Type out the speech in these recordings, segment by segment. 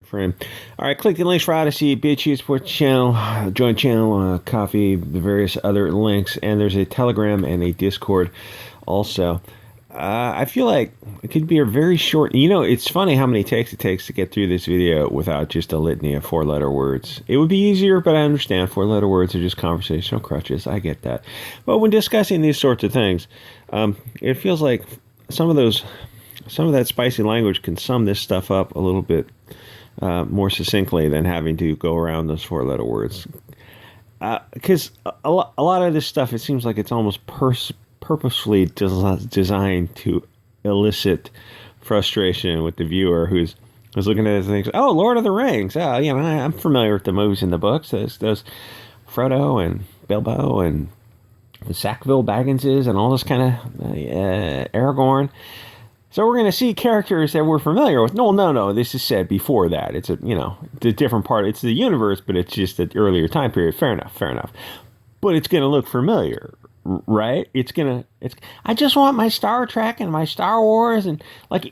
frame. All right, click the links for Odysee, Bit Chute, support the channel, join channel, coffee, the various other links, and there's a Telegram and a Discord also. I feel like it could be a very short... it's funny how many takes it takes to get through this video without just a litany of 4-letter words. It would be easier, but I understand 4-letter words are just conversational crutches. I get that. But when discussing these sorts of things, it feels like some of that spicy language can sum this stuff up a little bit more succinctly than having to go around those 4-letter words. Because a lot of this stuff, it seems like it's almost purposefully designed to elicit frustration with the viewer who's looking at it and thinks, oh, Lord of the Rings. I'm familiar with the movies and the books. Those Frodo and Bilbo and the Sackville Bagginses and all this kind of Aragorn. So we're going to see characters that we're familiar with. No. This is said before that. It's a different part. It's the universe, but it's just an earlier time period. Fair enough. But it's going to look familiar, right? I just want my Star Trek and my Star Wars, and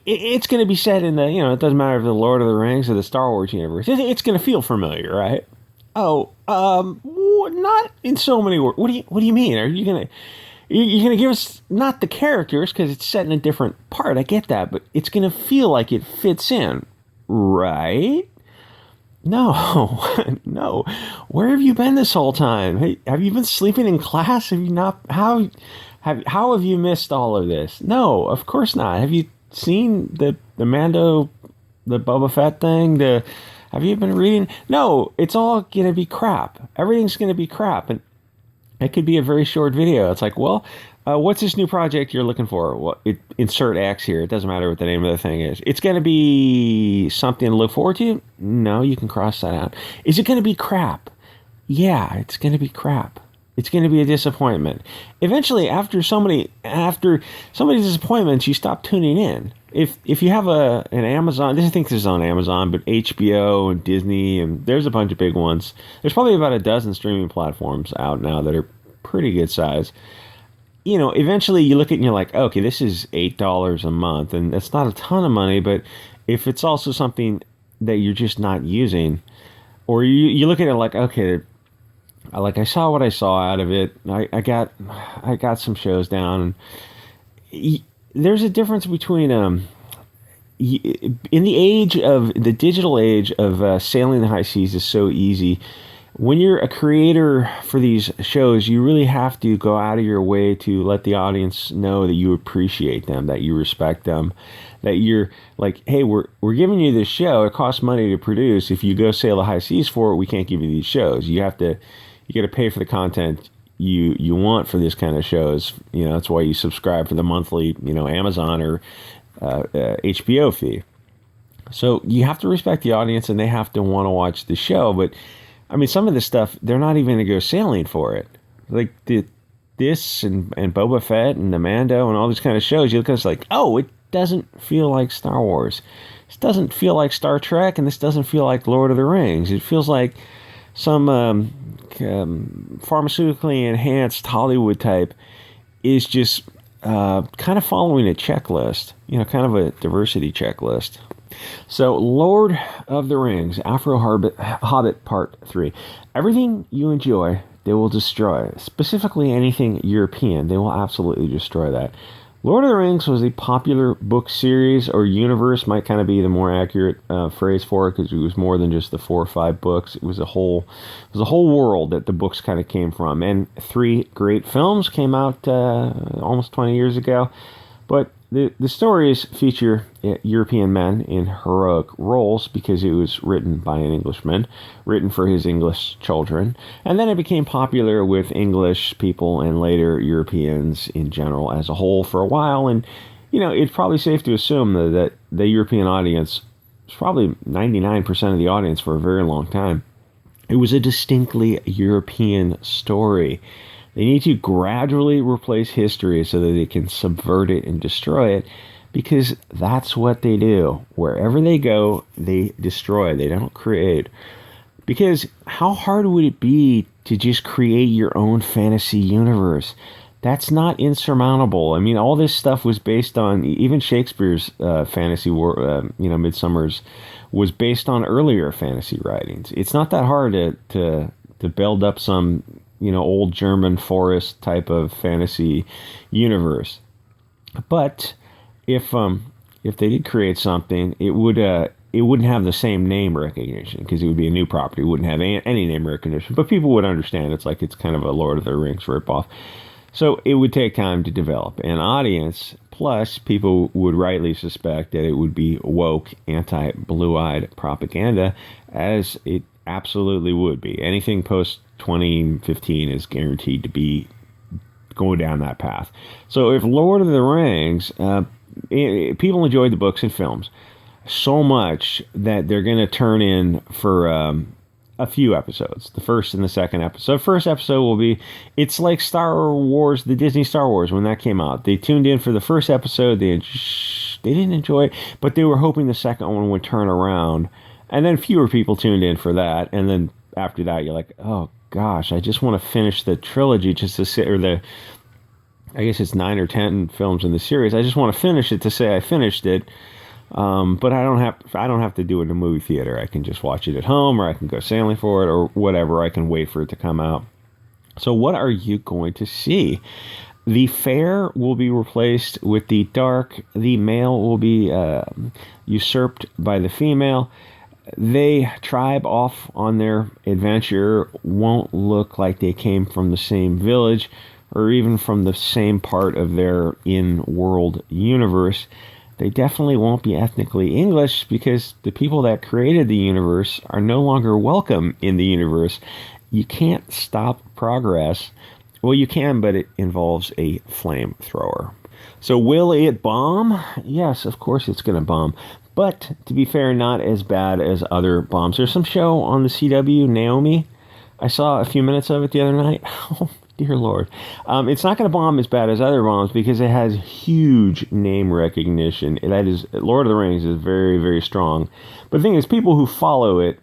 it's going to be set in the, it doesn't matter if the Lord of the Rings or the Star Wars universe. It's going to feel familiar, right? Oh, not in so many words. What do you mean? Are you going to... You're going to give us not the characters because it's set in a different part. I get that, but it's going to feel like it fits in, right? No, no. Where have you been this whole time? Hey, have you been sleeping in class? Have you not? How have you missed all of this? No, of course not. Have you seen the Mando, the Boba Fett thing? Have you been reading? No, it's all going to be crap. Everything's going to be crap, and it could be a very short video. It's like, well, what's this new project you're looking for? Well, insert X here. It doesn't matter what the name of the thing is. It's going to be something to look forward to? No, you can cross that out. Is it going to be crap? Yeah, it's going to be crap. It's going to be a disappointment. Eventually, after so many disappointments, you stop tuning in. If you have an Amazon, I think this is on Amazon, but HBO and Disney, and there's a bunch of big ones. There's probably about a dozen streaming platforms out now that are pretty good size. Eventually you look at it and you're like, okay, this is $8 a month, and that's not a ton of money, but if it's also something that you're just not using, or you look at it like, okay, I saw what I saw out of it. I got some shows down. There's a difference between in the digital age of sailing the high seas is so easy. When you're a creator for these shows, you really have to go out of your way to let the audience know that you appreciate them, that you respect them, that you're like, hey, we're giving you this show. It costs money to produce. If you go sail the high seas for it, we can't give you these shows. You got to pay for the content you want for this kind of shows. That's why you subscribe for the monthly, Amazon or HBO fee. So you have to respect the audience, and they have to want to watch the show. But I mean, some of the stuff, they're not even going to go sailing for it. Like this and Boba Fett and the Mando and all these kind of shows, you look at it, it's like, oh, it doesn't feel like Star Wars. This doesn't feel like Star Trek, and this doesn't feel like Lord of the Rings. It feels like some pharmaceutically enhanced Hollywood type is just kind of following a checklist, kind of a diversity checklist. So, Lord of the Rings, Hobbit Part 3. Everything you enjoy, they will destroy. Specifically anything European, they will absolutely destroy that. Lord of the Rings was a popular book series, or universe might kind of be the more accurate phrase for it, because it was more than just the 4 or 5 books. It was a whole world that the books kind of came from. And 3 great films came out almost 20 years ago. But the stories feature European men in heroic roles because it was written by an Englishman, written for his English children. And then it became popular with English people and later Europeans in general as a whole for a while. And, it's probably safe to assume that the European audience was probably 99% of the audience for a very long time. It was a distinctly European story. They need to gradually replace history so that they can subvert it and destroy it, because that's what they do. Wherever they go, they destroy. They don't create. Because how hard would it be to just create your own fantasy universe? That's not insurmountable. I mean, all this stuff was based on even Shakespeare's fantasy war, Midsummer's was based on earlier fantasy writings. It's not that hard to build up some, old German forest type of fantasy universe. But if they did create something, it wouldn't have the same name recognition because it would be a new property. It wouldn't have any name recognition, but people would understand. It's kind of a Lord of the Rings ripoff. So it would take time to develop an audience. Plus, people would rightly suspect that it would be woke, anti-blue-eyed propaganda, as it absolutely would be. Anything post 2015 is guaranteed to be going down that path. So if Lord of the Rings, people enjoyed the books and films so much that they're going to turn in for a few episodes. The first and the second episode. First episode will be, it's like Star Wars, the Disney Star Wars, when that came out. They tuned in for the first episode. They didn't enjoy it, but they were hoping the second one would turn around. And then fewer people tuned in for that. And then after that, you're like, oh gosh, I just want to finish the trilogy just to sit, or I guess it's 9 or 10 films in the series. I just want to finish it to say I finished it. But I don't have to do it in a movie theater. I can just watch it at home, or I can go sailing for it, or whatever. I can wait for it to come out. So what are you going to see? The fair will be replaced with the dark. The male will be usurped by the female. They tribe off on their adventure won't look like they came from the same village or even from the same part of their in-world universe. They definitely won't be ethnically English because the people that created the universe are no longer welcome in the universe. You can't stop progress. Well, you can, but it involves a flamethrower. So will it bomb? Yes, of course it's going to bomb. But, to be fair, not as bad as other bombs. There's some show on the CW, Naomi. I saw a few minutes of it the other night. Oh, dear Lord. It's not going to bomb as bad as other bombs because it has huge name recognition. That is, Lord of the Rings is very, very strong. But the thing is, people who follow it,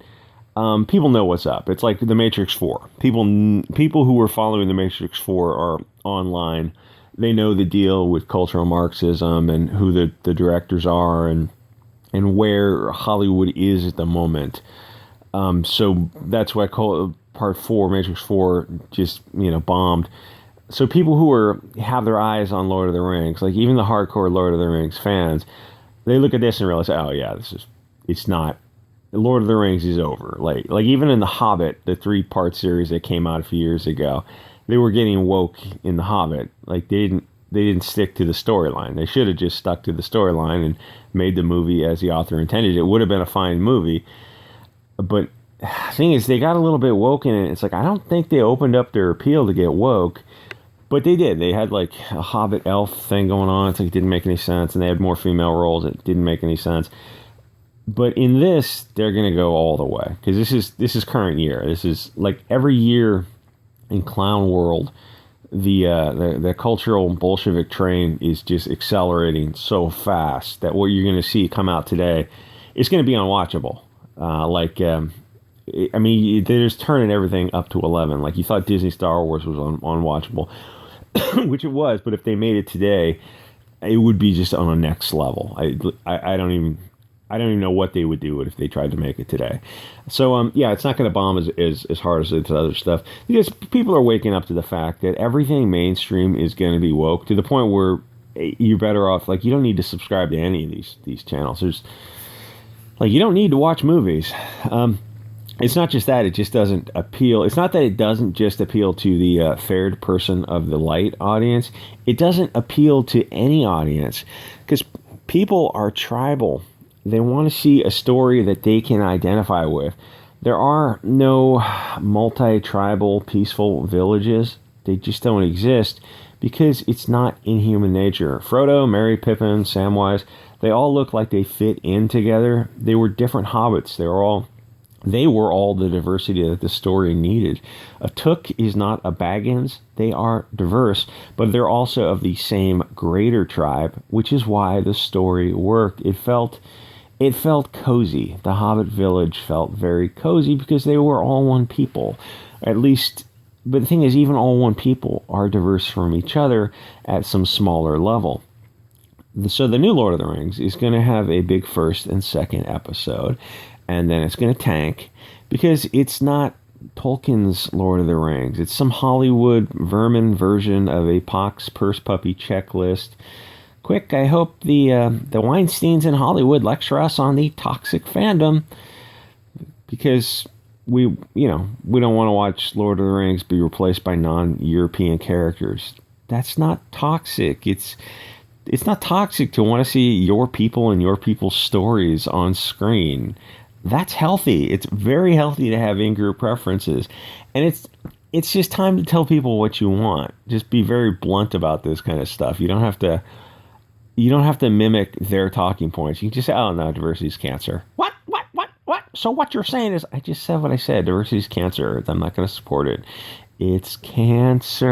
people know what's up. It's like The Matrix 4. People who were following The Matrix 4 are online. They know the deal with cultural Marxism and who the directors are and where Hollywood is at the moment. So that's why I call it Part 4, Matrix 4, just, bombed. So people who have their eyes on Lord of the Rings, like even the hardcore Lord of the Rings fans, they look at this and realize, oh yeah, it's not, Lord of the Rings is over. Like even in The Hobbit, the 3-part series that came out a few years ago, they were getting woke in The Hobbit. Like they didn't stick to the storyline. They should have just stuck to the storyline and made the movie as the author intended. It would have been a fine movie. But the thing is, they got a little bit woke in it. It's like, I don't think they opened up their appeal to get woke. But they did. They had like a Hobbit elf thing going on. It's like it didn't make any sense. And they had more female roles. It didn't make any sense. But in this, they're going to go all the way. Because this is current year. This is like every year in clown world, the cultural Bolshevik train is just accelerating so fast that what you're going to see come out today is going to be unwatchable. They're just turning everything up to 11. Like, you thought Disney Star Wars was unwatchable, which it was, but if they made it today, it would be just on a next level. I don't even know what they would do if they tried to make it today. So, it's not going to bomb as hard as this other stuff. Because people are waking up to the fact that everything mainstream is going to be woke to the point where you're better off, like, you don't need to subscribe to any of these channels. You don't need to watch movies. It's not just that, it just doesn't appeal. It's not that it doesn't just appeal to the fared person of the light audience. It doesn't appeal to any audience because people are tribal. They want to see a story that they can identify with. There are no multi-tribal peaceful villages. They just don't exist because it's not in human nature. Frodo, Merry, Pippin, Samwise, they all look like they fit in together. They were different hobbits. They were all the diversity that the story needed. A Took is not a Baggins. They are diverse, but they're also of the same greater tribe, which is why the story worked. It felt cozy. The Hobbit village felt very cozy because they were all one people. At least, but the thing is, even all one people are diverse from each other at some smaller level. So the new Lord of the Rings is going to have a big first and second episode, and then it's going to tank because it's not Tolkien's Lord of the Rings. It's some Hollywood vermin version of a Pox Purse Puppy checklist. Quick, I hope the Weinsteins in Hollywood lecture us on the toxic fandom, because we don't want to watch Lord of the Rings be replaced by non-European characters. That's not toxic. It's not toxic to want to see your people and your people's stories on screen. That's healthy. It's very healthy to have in-group preferences. And it's just time to tell people what you want. Just be very blunt about this kind of stuff. You don't have to mimic their talking points. You can just say, "Oh no, diversity is cancer." What? So what you're saying is, I just said what I said. Diversity is cancer. I'm not going to support it. It's cancer.